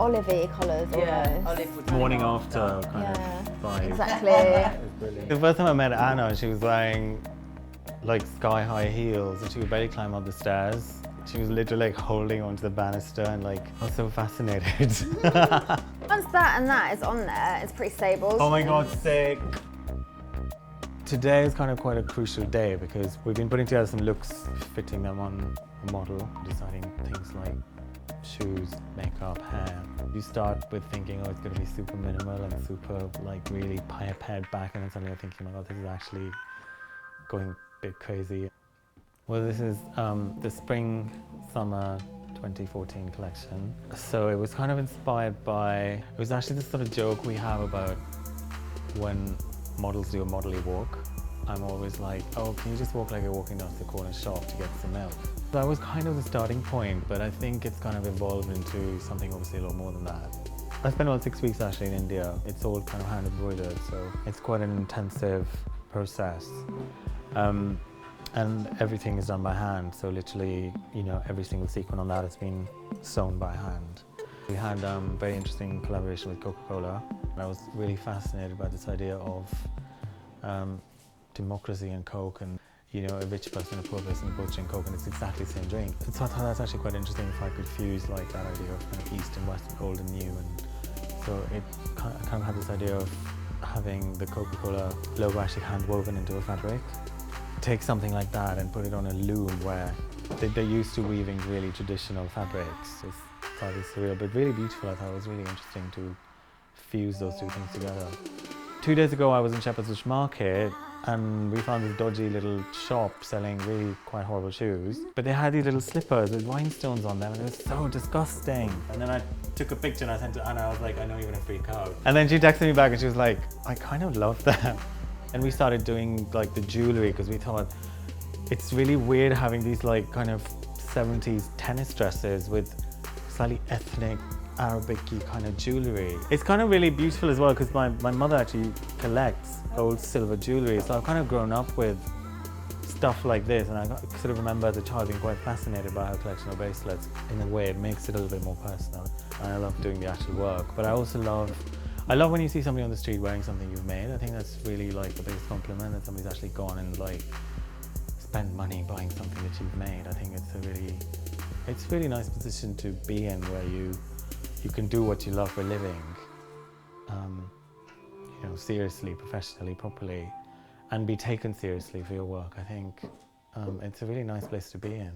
olivey colours almost. Olive. Morning after kind of vibe. Exactly. It's brilliant. The first time I met Anna, she was wearing like sky-high heels and she would barely climb up the stairs. She was literally like holding onto the banister and like, I was so fascinated. Once that and that is on there, it's pretty stable. Oh my God, sick. Today is kind of quite a crucial day because we've been putting together some looks, fitting them on a model, deciding things like shoes, makeup, hair. You start with thinking, oh, it's going to be super minimal and super like really pared back, and then suddenly you're thinking, oh my God, this is actually going a bit crazy. Well, this is the spring summer 2014 collection. So it was kind of inspired by, it was actually this sort of joke we have about when models do a modelly walk. I'm always like, oh, can you just walk like you're walking down to the corner shop to get some milk? That was kind of the starting point, but I think it's kind of evolved into something obviously a lot more than that. I spent about 6 weeks actually in India. It's all kind of hand embroidered, so it's quite an intensive process. And everything is done by hand, so literally, you know, every single sequin on that has been sewn by hand. We had very interesting collaboration with Coca-Cola. I was really fascinated by this idea of democracy and Coke, and you know, a rich person, a poor person both drink Coke and it's exactly the same drink. So I thought that's actually quite interesting if I could fuse like that idea of kind of East and West and old and new, and so it kind of had this idea of having the Coca-Cola logo actually hand woven into a fabric. Take something like that and put it on a loom where they're used to weaving really traditional fabrics. It's slightly surreal, but really beautiful. I thought it was really interesting to fuse those two things together. 2 days ago I was in Shepherd's Bush Market and we found this dodgy little shop selling really quite horrible shoes. But they had these little slippers with rhinestones on them and it was so disgusting. And then I took a picture and I sent it to Anna. I was like, I know you're gonna freak out. And then she texted me back and she was like, I kind of love them. And we started doing like the jewellery because we thought it's really weird having these like kind of 70s tennis dresses with slightly ethnic Arabic-y kind of jewellery. It's kind of really beautiful as well because my mother actually collects old silver jewellery, so I've kind of grown up with stuff like this, and I sort of remember as a child being quite fascinated by her collection of bracelets. In a way, it makes it a little bit more personal, and I love doing the actual work. But I also love when you see somebody on the street wearing something you've made. I think that's really like the biggest compliment, that somebody's actually gone and like spent money buying something that you've made. I think it's a really nice position to be in, where you can do what you love for a living, you know, seriously, professionally, properly, and be taken seriously for your work. I think it's a really nice place to be in.